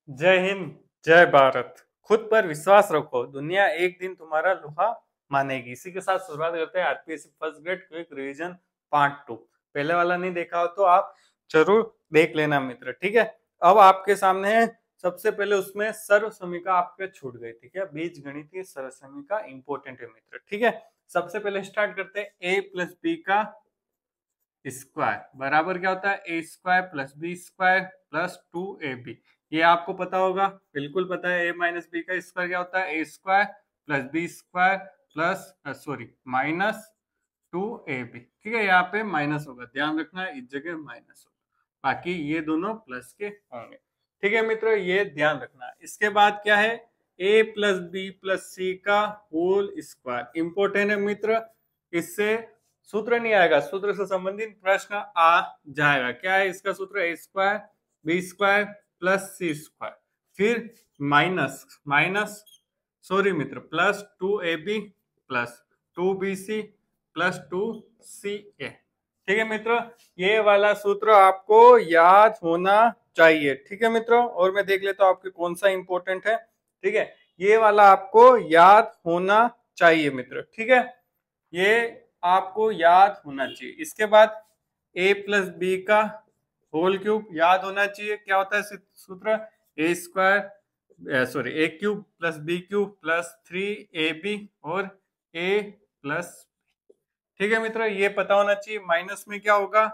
जय हिंद। जय भारत। खुद पर विश्वास रखो, दुनिया एक दिन तुम्हारा लोहा मानेगी। इसी के साथ शुरुआत करते हैं RPSC first grade quick revision part 2। पहले वाला नहीं देखा हो तो आप जरूर देख लेना मित्र, ठीक है। अब आपके सामने है सबसे पहले उसमें सर्व समीका आपके छूट गई थी क्या, बीज गणितीय सर्व समीका इंपोर्टेंट है मित्र, ठीक है। सबसे पहले स्टार्ट करते हैं ए प्लस बी का स्क्वायर बराबर क्या होता है, A square plus B square plus 2ab। ये आपको पता होगा, बिल्कुल पता है। ए माइनस बी का स्क्वायर क्या होता है, A square plus B square plus minus 2ab। ठीक है, यहाँ पे माइनस होगा, ध्यान रखना इस जगह माइनस होगा, बाकी ये दोनों प्लस के होंगे। ठीक है मित्र, ये ध्यान रखना। इसके बाद क्या है, ए प्लस बी प्लस सी का होल स्क्वायर इंपोर्टेंट है मित्र। इससे सूत्र नहीं आएगा, सूत्र से संबंधित प्रश्न आ जाएगा। क्या है इसका सूत्र, A square B square plus C square, फिर माइनस माइनस सॉरी मित्र plus 2ab plus 2bc plus 2ca। ठीक है मित्र, ये वाला सूत्र आपको याद होना चाहिए। ठीक है मित्रों, और मैं देख लेता हूं आपके कौन सा इंपॉर्टेंट है। ठीक है, ये वाला आपको याद होना चाहिए मित्र, ठीक है, ये आपको याद होना चाहिए। इसके बाद a प्लस बी का होल क्यूब याद होना चाहिए। क्या होता है सूत्र, A square A cube plus B cube plus 3ab और a प्लस। ठीक है मित्र, ये पता होना चाहिए। माइनस में क्या होगा,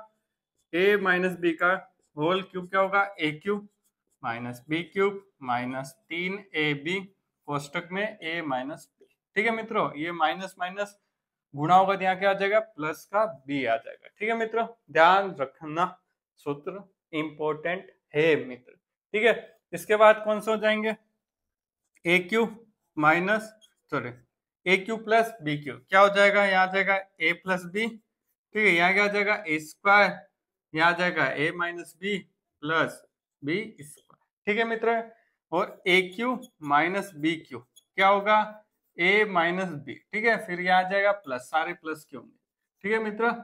a माइनस बी का होल क्यूब क्या होगा, a cube minus B cube minus 3ab कोष्टक में a माइनस बी। ठीक है मित्रों, ये माइनस माइनस गुणा होगा तो यहाँ क्या आ जाएगा, प्लस का b आ जाएगा। ठीक है मित्रों, ध्यान रखना, सूत्र इंपॉर्टेंट है मित्र। ठीक है, इसके बाद कौन से हो जाएंगे, ए क्यूब माइनस ए क्यूब प्लस बी क्यूब क्या हो जाएगा, यहाँ आ जाएगा a प्लस बी। ठीक है, यहाँ क्या आ जाएगा ए स्क्वायर, यहाँ आ जाएगा a minus B plus B square. ठीक है मित्र, और A cube minus B cube क्या होगा, a माइनस बी। ठीक है, फिर यहाँ आ जाएगा प्लस, सारे प्लस के होंगे। ठीक है मित्र,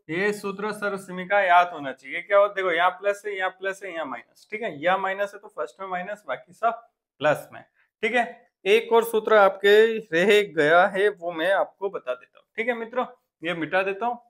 ये सूत्र सर्वसमीका याद होना चाहिए। क्या हो, देखो यहाँ प्लस है, यहाँ प्लस है, यहाँ माइनस। ठीक है, यहाँ माइनस है तो फर्स्ट में माइनस, बाकी सब प्लस में। ठीक है, एक और सूत्र आपके रह गया है, वो मैं आपको बता देता हूँ। ठीक है मित्रों, ये मिटा देता हूँ,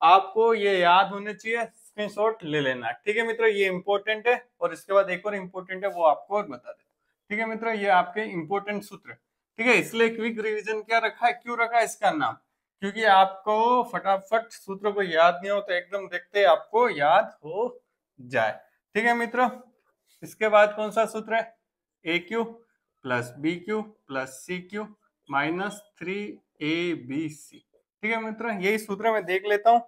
आपको ये याद होने चाहिए, स्क्रीनशॉट ले लेना। ठीक है मित्रों, ये इंपॉर्टेंट है, और इसके बाद एक और इंपॉर्टेंट है, वो आपको और बता देता हूँ। ठीक है मित्रों, ये आपके इंपॉर्टेंट सूत्र। ठीक है, इसलिए क्विक रिवीजन क्या रखा है, क्यों रखा है इसका नाम, क्योंकि आपको फटाफट सूत्र को याद नहीं हो तो एकदम देखते आपको याद हो जाए। ठीक है मित्रों, इसके बाद कौन सा सूत्र है, A cube plus B cube plus C cube minus 3abc। ठीक है मित्रों, यही सूत्र मैं देख लेता हूं।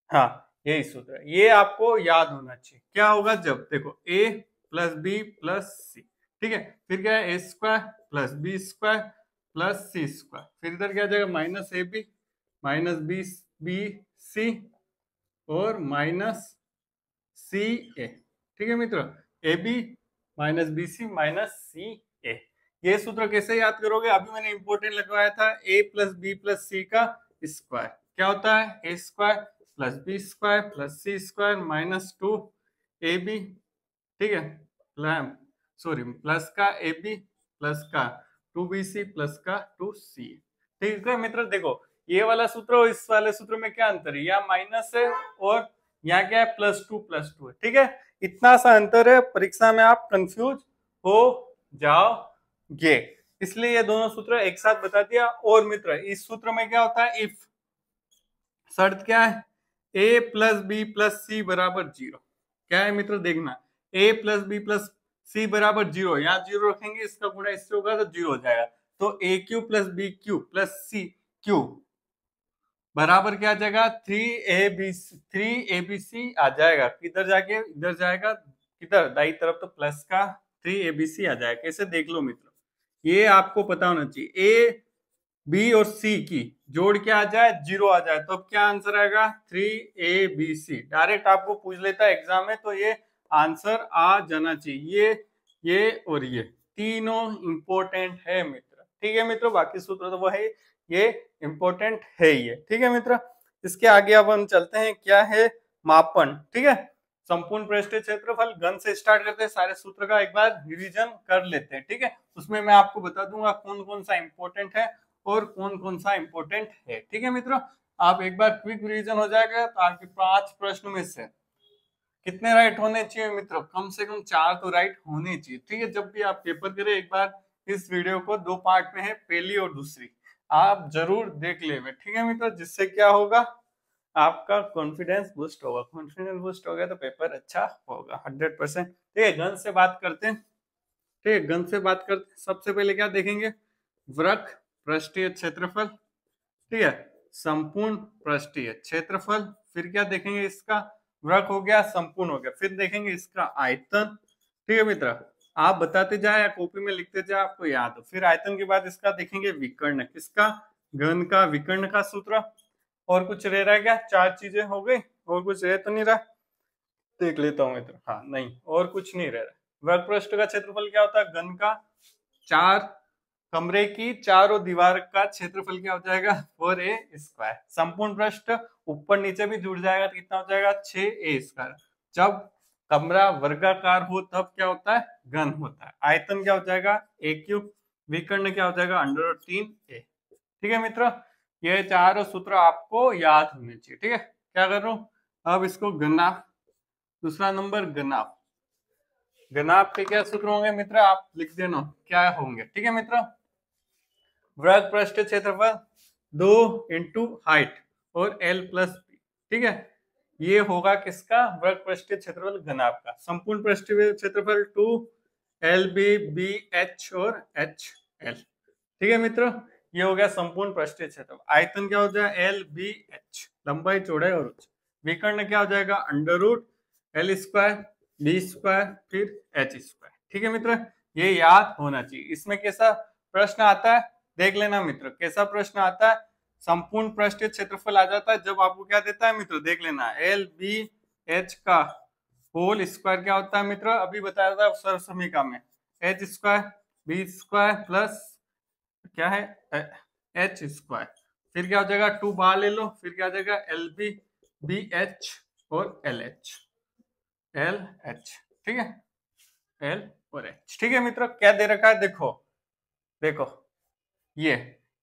हाँ, यही सूत्र है, ये आपको याद होना चाहिए। क्या होगा, जब देखो a plus B plus C. ठीक है, फिर क्या है, A square plus B square plus C square, फिर इधर क्या आ जाएगा minus A B minus B C और माइनस सी ए। ठीक है मित्र, A B minus B C minus C A. ये सूत्र कैसे याद करोगे, अभी मैंने इंपोर्टेंट लगवाया था, A plus B plus C का स्क्वायर क्या होता है, A square plus B square plus C square minus 2ab। ठीक है, प्लस का ए बी प्लस का 2bc प्लस का 2c। ठीक है मित्र, देखो ये वाला सूत्र और इस वाले सूत्र में क्या अंतर है, यहाँ माइनस है और यहाँ क्या है, प्लस टू है। ठीक है, इतना सा अंतर है, परीक्षा में आप कंफ्यूज हो जाओगे, इसलिए ये दोनों सूत्र एक साथ बता दिया। और मित्र, इस सूत्र में क्या होता है, इफ शर्त क्या है, a प्लस बी प्लस सी बराबर 0। क्या है मित्र, देखना, a प्लस बी प्लस सी बराबर 0, यहाँ 0 रखेंगे, इसका गुणा इससे होगा तो 0 हो जाएगा। तो A cube plus B cube plus C cube बराबर क्या आ जाएगा, 3abc आ जाएगा। किधर जाके इधर जाएगा, किधर दाई तरफ, तो प्लस का 3abc आ जाएगा। कैसे, देख लो मित्रों, ये आपको पता होना चाहिए। ए बी और सी की जोड़ क्या आ जाए, 0 आ जाए, तो अब क्या आंसर आएगा, 3abc। डायरेक्ट आपको पूछ लेता है एग्जाम में, तो ये आंसर आ जाना चाहिए। ये और ये तीनों इंपॉर्टेंट है मित्र। ठीक है मित्रों, बाकी सूत्र तो वो है, ये इंपॉर्टेंट है ये। ठीक है मित्र, इसके आगे अब हम चलते हैं, क्या है, मापन। ठीक है, संपूर्ण पृष्ठीय क्षेत्रफल घन से स्टार्ट करते हैं, सारे सूत्र का एक बार रिवीजन कर लेते हैं, ठीक है। उसमें मैं आपको बता दूंगा कौन कौन सा इंपॉर्टेंट है और कौन कौन सा इंपॉर्टेंट है, ठीक है मित्रों। आप एक बार क्विक रिवीजन हो जाएगा तो आपके 5 प्रश्न में से कितने राइट होने चाहिए मित्रों? कम से कम 4 तो राइट होने चाहिए, ठीक है। जब भी आप पेपर करें एक बार इस वीडियो को 2 पार्ट में है, पहली और दूसरी, आप जरूर देख लेंगे, ठीक है मित्रों। जिससे क्या होगा, आपका कॉन्फिडेंस बूस्ट होगा। कॉन्फिडेंस बूस्ट हो गया तो पेपर अच्छा होगा 100%। ठीक है, गन से बात करते हैं। ठीक है, गन से बात करते हैं। सबसे पहले क्या देखेंगे? वृक्क पृष्ठीय क्षेत्रफल, ठीक है, संपूर्ण पृष्ठीय क्षेत्रफल। फिर क्या देखेंगे? इसका वृक्क हो गया, संपूर्ण हो गया। फिर देखेंगे इसका आयतन, ठीक है मित्र। आप बताते जाए या कॉपी में लिखते जाए, आपको याद हो। फिर आयतन के बाद इसका देखेंगे विकर्ण, किसका? घन का विकर्ण का सूत्र। और कुछ रह रहा है क्या? 4 चीजें हो गई, और कुछ रह तो नहीं रहा? देख लेता हूँ मित्र। हाँ, नहीं, और कुछ नहीं रह रहा। वृत्त पृष्ठ का क्षेत्रफल क्या होता है? घन का 4 कमरे की चारों दीवार का क्षेत्रफल क्या हो जाएगा? 4a²। संपूर्ण पृष्ठ ऊपर नीचे भी जुड़ जाएगा तो कितना हो जाएगा? 6a²। जब कमरा वर्गाकार हो तब क्या होता है? घन होता है। आयतन क्या हो जाएगा? a³। विकर्ण क्या हो जाएगा? √3a। ठीक है मित्र, ये चारों सूत्र आपको याद होने चाहिए, ठीक है। क्या कर रहा हूं अब? इसको घनाभ, दूसरा नंबर घनाभ। घनाभ के क्या सूत्र होंगे मित्र? आप लिख देना क्या होंगे, ठीक है मित्र। वृत्त पृष्ठ क्षेत्रफल 2 इंटू हाइट और l+b, ठीक है। ये होगा किसका? वृत्त पृष्ठीय क्षेत्रफल घनाभ का। संपूर्ण पृष्ठीय क्षेत्रफल 2 lb bh और hl, ठीक है मित्र। ये हो गया संपूर्ण पृष्ठीय क्षेत्रफल। आयतन क्या हो जाएगा? lbh, लंबाई चौड़ाई और उच्च। विकर्ण क्या हो जाएगा? √l², b², फिर h², ठीक है मित्र। ये याद होना चाहिए। इसमें कैसा प्रश्न आता है देख लेना मित्र। कैसा प्रश्न आता है? संपूर्ण पृष्ठीय क्षेत्रफल आ जाता है जब आपको क्या देता है मित्र? देख लेना, lbh का होल स्क्वायर क्या होता है मित्र? अभी बताया था सर्व समीकरण में, h² b² प्लस क्या है? h²। फिर क्या हो जाएगा? 2 बाहर ले लो, फिर क्या हो जाएगा? lb bh और lh, ठीक है, l और h, ठीक है मित्र। क्या दे रखा है? देखो देखो,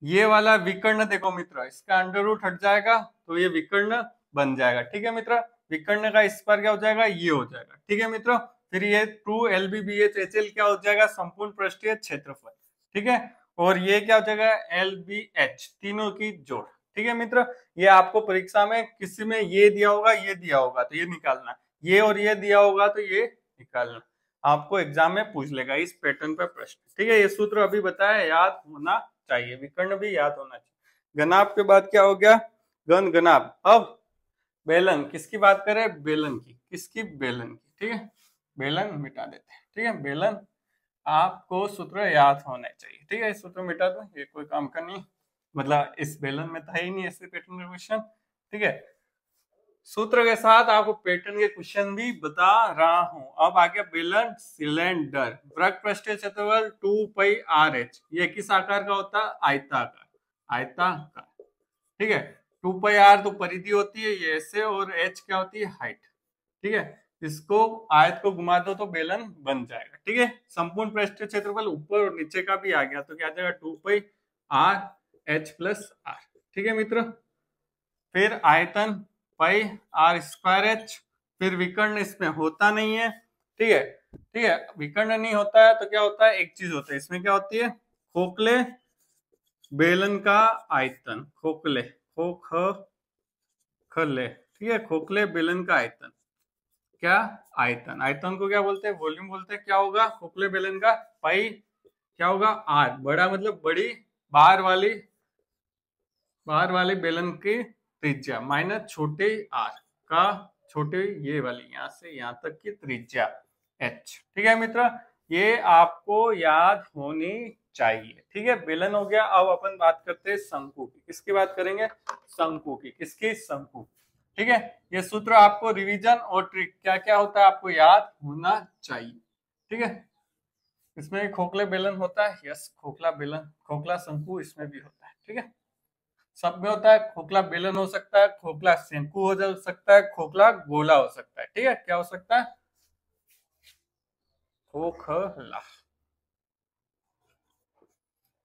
ये वाला विकर्ण देखो मित्र, इसका अंडर रूट हट जाएगा तो ये विकर्ण बन जाएगा, ठीक है मित्र। विकर्ण का स्क्वायर क्या हो जाएगा? ये हो जाएगा, ठीक है मित्र। फिर ये 2 lb bh hl क्या हो जाएगा? संपूर्ण पृष्ठीय क्षेत्रफल, ठीक है। और ये क्या हो जाएगा? lbh, तीनों की जोड़, ठीक है मित्र। ये आपको परीक्षा में किसी में ये दिया होगा, ये दिया होगा तो ये निकालना, ये और ये दिया होगा तो ये निकालना। आपको एग्जाम में पूछ लेगा इस पैटर्न पर प्रश्न, ठीक है। ये सूत्र अभी बताया, याद होना चाहिए। विकर्ण भी याद होना चाहिए। घनाभ के बाद क्या हो गया? घन घनाभ। अब बेलन, किसकी बात करें? बेलन की। किसकी? बेलन की, ठीक है। बेलन मिटा देते हैं, ठीक है। बेलन आपको सूत्र याद होना चाहिए, ठीक है। इस सूत्र मिटा दो, ये कोई काम का नहीं, मतलब इस बेलन में था ही नहीं ऐसे पैटर्न का क्वेश्चन, ठीक है। सूत्र के साथ आपको पैटर्न के क्वेश्चन भी बता रहा हूं। अब आगे बेलन सिलेंडर। वृत्त पृष्ठीय क्षेत्रफल 2πrh, ये किस आकार का होता है? आयताकार, आयताकार, ठीक है। 2πr तो परिधि होती है ये ऐसे, और h क्या होती है? हाइट, ठीक है। इसको आयत को घुमा दो तो बेलन बन जाएगा, ठीक है। संपूर्ण पृष्ठीय क्षेत्रफल ऊपर और नीचे का भी आ गया तो क्या आ जाएगा? 2πrh+r, ठीक है मित्र। फिर आयतन πr²h। फिर विकर्ण इसमें होता नहीं है, ठीक है, ठीक है। विकर्ण नहीं होता है तो क्या होता है? एक चीज होता है इसमें, क्या होती है? खोखले बेलन का आयतन, खोखले, खोखले, ठीक है, खोखले बेलन का आयतन। क्या? आयतन। आयतन को क्या बोलते हैं? वॉल्यूम बोलते हैं। क्या होगा खोखले बेलन का? पाई क्या होगा? आर। बड़ा मतलब बड़ी, बाहर वाले बेलन की त्रिज्या माइनस छोटे आर का, छोटे ये वाली यहां से यहां तक की त्रिज्या h, ठीक है मित्र। ये आपको याद होनी चाहिए, ठीक है। बेलन हो गया। अब अपन बात करते हैं शंकु की। किसकी बात करेंगे? शंकु की। किसकी? शंकु, ठीक है। ये सूत्र आपको रिवीजन और ट्रिक क्या क्या होता है आपको याद होना चाहिए, ठीक है। इसमें खोखले बेलन होता है, यस, खोखला बेलन, खोखला शंकु इसमें भी होता है, ठीक है। सब में होता है। खोखला बेलन हो सकता है, खोखला शंकु हो सकता है, खोखला गोला हो सकता है। ठीक है, क्या हो सकता है? खोखला।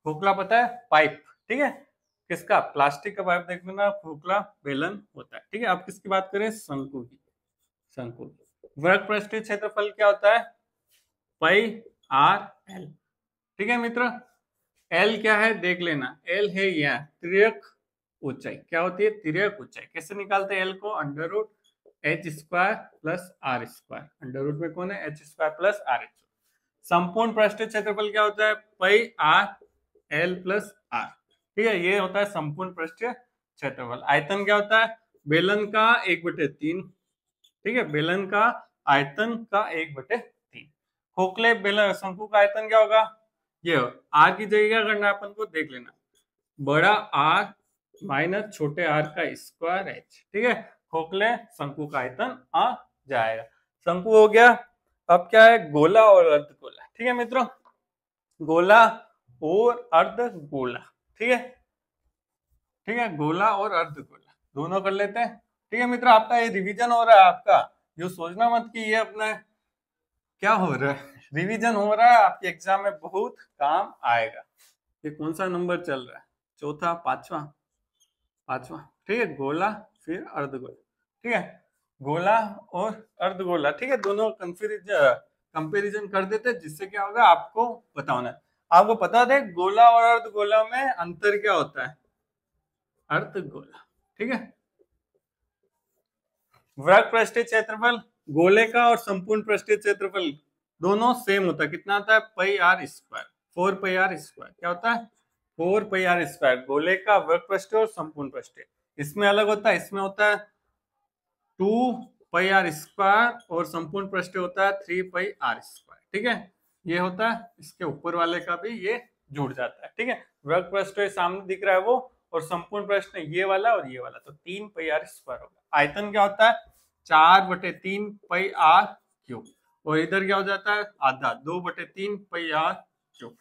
खोखला पता है? पाइप। ठीक है, किसका? प्लास्टिक का पाइप। देख लेना, खोखला बेलन होता है। ठीक है, अब किसकी बात करें? शंकु की। शंकु की वर्ग पृष्ठीय क्षेत्रफल क्या होता है? Pi R L. ठीक है मित्र, एल क्या है देख लेना। एल है यह तिर्यक ऊंचाई। क्या होती है? तिर्यक ऊंचाई। कैसे निकालते हैं एल को? Under root H square plus R square. Under root में कौन है? H square plus R H. संपूर्ण पृष्ठीय क्षेत्रफल क्या होता है? Pi R L plus R. ठीक है, ये होता है संपूर्ण पृष्ठीय क्षेत्रफल। आयतन क्या होता है? बेलन का 1/3। ठीक है, बेलन का आयतन का 1/3। खोखले बेलन शंकु का आयतन क्या होगा? ये आर की जगह क्या करना है अपन को? देख लेना, बड़ा आर माइनस छोटे आर का स्क्वायर एच। ठीक है, खोखले शंकु का आयतन आ जाएगा। शंकु हो गया। अब क्या है? गोला और अर्धगोला। ठीक है मित्रों, गोला और अर्धगोला। ठीक है, ठीक है, गोला और अर्धगोला दोनों कर लेते हैं। ठीक है मित्र, आपका ये रिवीजन हो रहा है। आपका ये सोचना मत कि ये अपना क्या हो रहा है, रिवीजन हो रहा है। आपके एग्जाम में बहुत काम आएगा। ये कौन सा नंबर चल रहा है? चौथा, पांचवा? पांचवा। ठीक है, गोला फिर अर्धगोला। ठीक है, गोला और अर्धगोला। ठीक है, दोनों कंपेरिजन कर देते, जिससे क्या होगा आपको बताना है। आपको पता है गोला और अर्धगोला में अंतर क्या होता है? अर्धगोला। ठीक है, वृत्त पृष्ठीय क्षेत्रफल गोले का और संपूर्ण पृष्ठीय क्षेत्रफल दोनों सेम होता है। कितना आता है? Pi R square. 4 pi R square. क्या होता है? 4 पाई आर स्क्वायर। गोले का वृत्त पृष्ठीय और संपूर्ण पृष्ठीय इसमें अलग होता है। इसमें होता है 2 पाई आर स्क्वायर और संपूर्ण पृष्ठीय होता है 3 पाई आर स्क्वायर। ठीक है, ये होता है। इसके ऊपर वाले का भी ये जुड़ जाता है। ठीक है, वृत्त पृष्ठीय सामने दिख रहा है वो, और संपूर्ण प्रश्न ये वाला और ये वाला, तो 3 पाई आर स्क्वायर होगा। आयतन क्या होता है? 4/3 पाई आर क्यूब। और इधर क्या हो जाता है? आधा, 2/3 पाई आर क्यूब।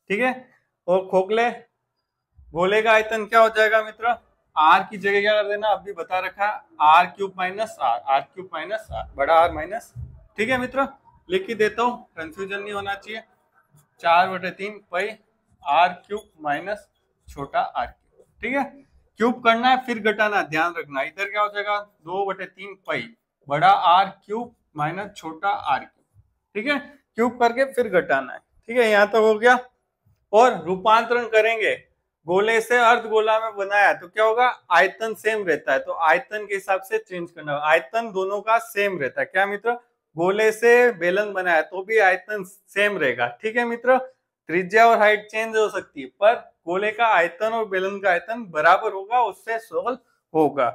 ठीक है, और खोखले गोले का आयतन क्या हो जाएगा मित्र? आर की जगह क्या कर देना, अभी बता रखा है, R cube minus R, R cube minus R, बड़ा आर माइनस। ठीक है मित्र, लिख ही देता हूँ, कंफ्यूजन नहीं होना चाहिए। 4/3 पाई आर क्यूब माइनस छोटा आर क्यूब। ठीक है, क्यूब करना है फिर घटाना, ध्यान रखना। इधर क्या हो जाएगा? 2/3 पाई बड़ा आर क्यूब माइनस छोटा आर क्यूब। ठीक है, क्यूब करके फिर घटाना है। ठीक है, यहां तक हो गया। और रूपांतरण करेंगे, गोले से अर्धगोला में बनाया तो क्या होगा? आयतन सेम रहता है, तो आयतन के हिसाब से चेंज करना। आयतन दोनों का सेम रहता है। क्या मित्र? गोले से बेलन बनाया तो भी आयतन सेम रहेगा। ठीक है मित्र, त्रिज्या और हाइट चेंज हो सकती है, पर गोले का आयतन और बेलन का आयतन बराबर होगा, उससे सोल्व होगा।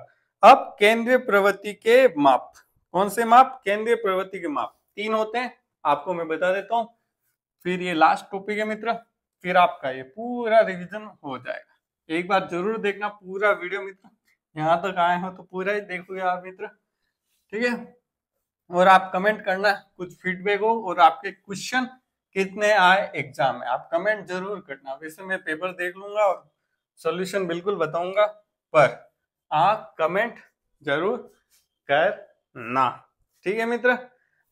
अब केंद्रीय प्रवृत्ति के माप। कौन से माप? केंद्रीय प्रवृत्ति के माप 3 होते हैं, आपको मैं बता देता हूं। फिर ये लास्ट टॉपिक है मित्र, फिर आपका ये पूरा रिवीजन हो जाएगा। एक बार जरूर देखना पूरा वीडियो मित्र, यहाँ तक आए हो तो पूरा ही देखोगे आप मित्र। ठीक है, और आप कमेंट करना कुछ फीडबैक हो, और आपके क्वेश्चन कितने आए एग्जाम में, आप कमेंट जरूर करना। वैसे मैं पेपर देख लूंगा और सॉल्यूशन बिल्कुल बताऊंगा, पर आप कमेंट जरूर करना। ठीक है मित्र,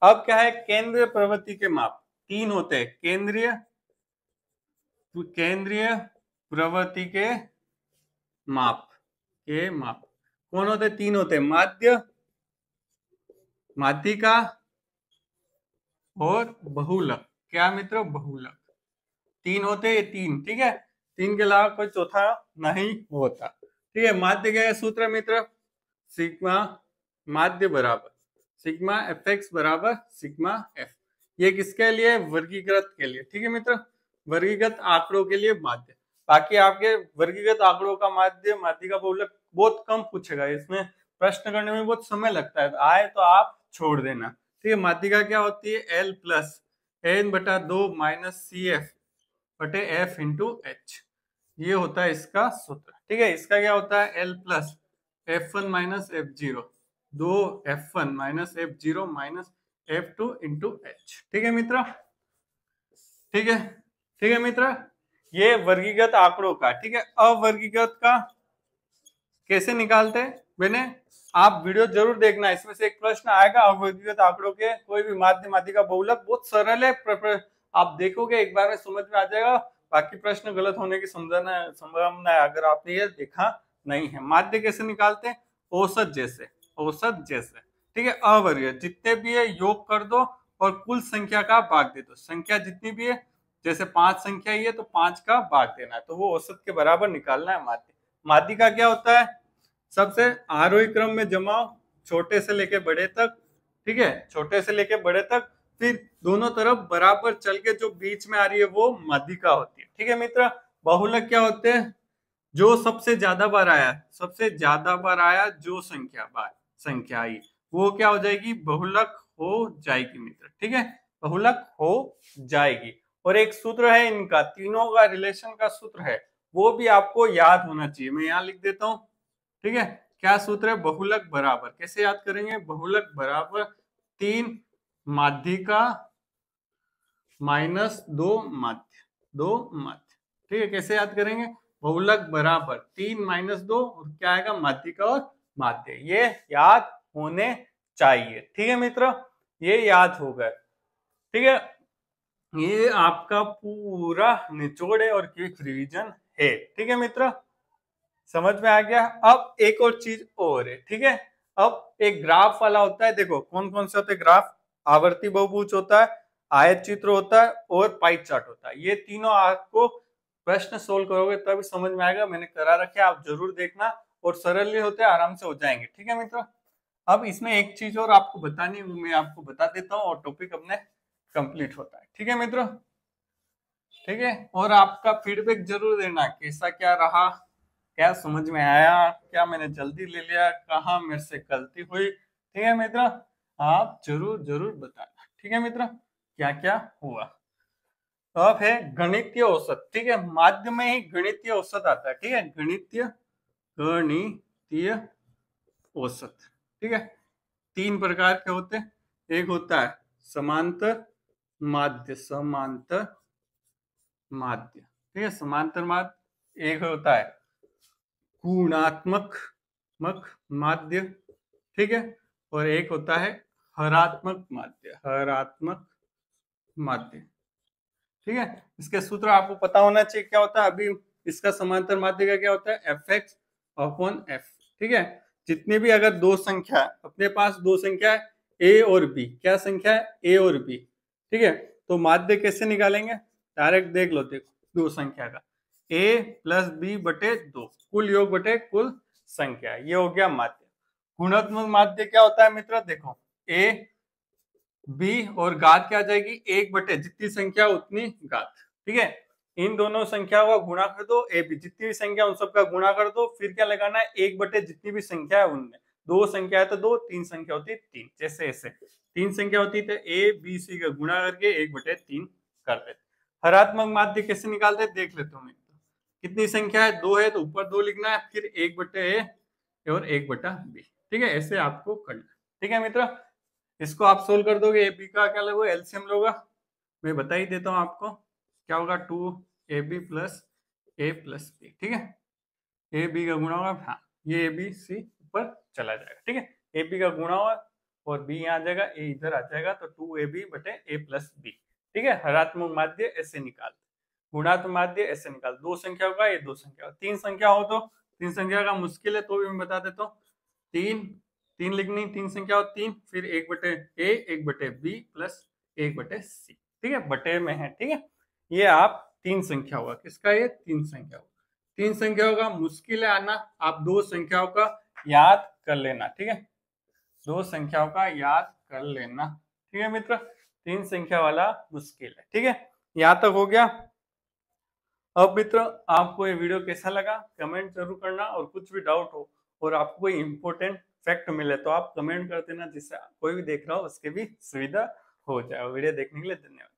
अब क्या है? केंद्रीय प्रवृत्ति के माप 3 होते हैं। केंद्रीय प्रवृत्ति के माप कौन होते? 3 होते हैं, माध्य, माध्यिका और बहुलक। क्या मित्र? बहुलक। 3 होते हैं, ये 3। ठीक है, 3 के अलावा कोई चौथा नहीं होता। ठीक है, माध्य क्या है? सूत्र मित्र, सिग्मा माध्य बराबर सिग्मा एफ एक्स बराबर सिग्मा एफ। ये किसके लिए? वर्गीकृत के लिए। ठीक है मित्र, वर्गीकृत आंकड़ों के लिए माध्य। बाकी आपके वर्गीकृत आंकड़ों का माध्य, माध्य का बहुलक बहुत कम पूछेगा, इसमें प्रश्न करने में बहुत समय लगता है, आए तो आप छोड़ देना। ठीक है, माध्यिका क्या होती है? L plus n/2 minus C F बटे एफ इंटू एच, ये होता है इसका सूत्र। ठीक है, इसका क्या होता है? L plus F1 minus F0, 2 F1 minus F0 minus F2 into H. ठीक है मित्र, ठीक है, ठीक है मित्र, ये वर्गीकृत आंकड़ों का। ठीक है, अवर्गीकृत का कैसे निकालते हैं मैंने, आप वीडियो जरूर देखना, इसमें से एक प्रश्न आएगा अवयवीकृत आंकड़ों के कोई भी माध्य माध्यिका बहुलक, बहुत सरल है, आप देखोगे एक बार में समझ में आ जाएगा। बाकी प्रश्न गलत होने की संभावना है अगर आपने ये देखा नहीं है। माध्य कैसे निकालते हैं, औसत जैसे, औसत जैसे, ठीक है। अवर्ग जितने भी है योग कर दो और कुल संख्या का भाग दे दो, संख्या जितनी भी है, जैसे 5 संख्या ही है तो 5 का भाग देना है, तो वो औसत के बराबर निकालना है माध्य। माध्य का क्या होता है, सबसे आरोही क्रम में जमाओ, छोटे से लेके बड़े तक, ठीक है, छोटे से लेके बड़े तक, फिर दोनों तरफ बराबर चल के जो बीच में आ रही है वो माध्यिका होती है, ठीक है मित्र। बहुलक क्या होते हैं, जो सबसे ज्यादा बार आया, सबसे ज्यादा बार आया जो संख्या आई वो क्या हो जाएगी, बहुलक हो जाएगी मित्र, ठीक है, बहुलक हो जाएगी। और एक सूत्र है इनका, तीनों का रिलेशन का सूत्र है, वो भी आपको याद होना चाहिए, मैं यहाँ लिख देता हूँ, ठीक है। क्या सूत्र है, बहुलक बराबर, कैसे याद करेंगे, बहुलक बराबर 3 माध्यिका माइनस 2 माध्य, 2 माध्य, ठीक है। कैसे याद करेंगे, बहुलक बराबर 3 माइनस 2 और क्या आएगा, माध्यिका और माध्य, ये याद होने चाहिए, ठीक है मित्र, ये याद हो गए, ठीक है। ये आपका पूरा निचोड़ है और क्विक रिवीजन है, ठीक है मित्र, समझ में आ गया। अब एक और चीज और है, ठीक है, अब एक ग्राफ वाला होता है, देखो कौन कौन से होते हैं ग्राफ, आवर्ती बहुभुज होता है, आयत चित्र होता है और पाई चार्ट होता है, ये तीनों आपको प्रश्न सोल्व करोगे तभी समझ में आएगा, मैंने करा रखे आप जरूर देखना, और सरल होते हैं, आराम से हो जाएंगे, ठीक है मित्र। अब इसमें एक चीज और आपको बतानी, मैं आपको बता देता हूँ और टॉपिक अपने कंप्लीट होता है, ठीक है मित्र, ठीक है। और आपका फीडबैक जरूर देना, कैसा क्या रहा, क्या समझ में आया, क्या मैंने जल्दी ले लिया, कहाँ मेरे से गलती हुई, ठीक है मित्र, आप जरूर जरूर बताना, ठीक है मित्र, क्या क्या हुआ। अब है गणितीय औसत, ठीक है, माध्य में ही गणितीय औसत आता है, ठीक है, गणितीय औसत, ठीक है। 3 प्रकार के होते हैं, एक होता है समांतर माध्य, समांतर माध्य, ठीक है, समांतर माध्य, एक होता है गुणात्मक माध्य, ठीक है, और एक होता है हरात्मक माध्य, हरात्मक माध्य, ठीक है। इसके सूत्र आपको पता होना चाहिए क्या होता है, अभी इसका समांतर माध्य का क्या होता है, एफ एक्स अपॉन एफ, ठीक है। जितनी भी अगर दो संख्या अपने पास, दो संख्या है ए और बी, क्या संख्या है, ए और बी, ठीक है, तो माध्य कैसे निकालेंगे, डायरेक्ट देख लो, देखो दो संख्या का ए प्लस बी बटे 2, कुल योग बटे कुल संख्या, ये हो गया माध्य। गुणात्मक माध्य क्या होता है मित्र, देखो ए बी और घात क्या आ जाएगी, 1 बटे जितनी संख्या उतनी घात, ठीक है। इन दोनों संख्याओं का गुणा कर दो, ए बी जितनी भी संख्या उन सबका गुणा कर दो, फिर क्या लगाना है, 1 बटे जितनी भी संख्या है उनमें, 2 संख्या है तो 2, 3 संख्या होती है 3, जैसे ऐसे 3 संख्या होती है तो ए बी सी का गुणा करके 1/3 कर देते। हरात्मक माध्य कैसे निकालते देख लेते हो, कितनी संख्या है, 2 है तो ऊपर 2 लिखना है, फिर 1/a और 1/b, ठीक है, ऐसे आपको करना, ठीक है मित्र। इसको आप सोल्व कर दोगे, ए बी का क्या लगेगा, एलसीएम लोगा, मैं बता ही देता हूँ आपको, क्या होगा 2ab plus a plus B, ठीक है, ए बी का गुणा होगा, हाँ ये ए बी सी ऊपर चला जाएगा, ठीक है, ए बी का गुणा होगा और बी यहाँ आ जाएगा, ए इधर आ जाएगा, तो 2ab बटे a प्लस बी, ठीक है। हरात्मक माध्य ऐसे निकाल, गुणात्मक माध्य ऐसे निकाल, दो संख्या होगा ये दो संख्या होगा, 3 संख्या हो तो 3 संख्या का मुश्किल है तो भी मैं बता देता हूँ, 3 लिखनी, 3 संख्या हो 3, फिर 1/a 1/b प्लस 1/c, ठीक है, बटे में है, ठीक है। ये आप 3 संख्या होगा, किसका, ये 3 संख्या होगा, 3 संख्या होगा, मुश्किल है आना, आप 2 संख्याओं का याद कर लेना, ठीक है, 2 संख्याओं का याद कर लेना, ठीक है मित्र, 3 संख्या वाला मुश्किल है, ठीक है, यहाँ तक हो गया। अब मित्र आपको ये वीडियो कैसा लगा कमेंट जरूर करना, और कुछ भी डाउट हो और आपको कोई इंपॉर्टेंट फैक्ट मिले तो आप कमेंट कर देना, जिससे कोई भी देख रहा हो उसके भी सुविधा हो जाए। वीडियो देखने के लिए धन्यवाद।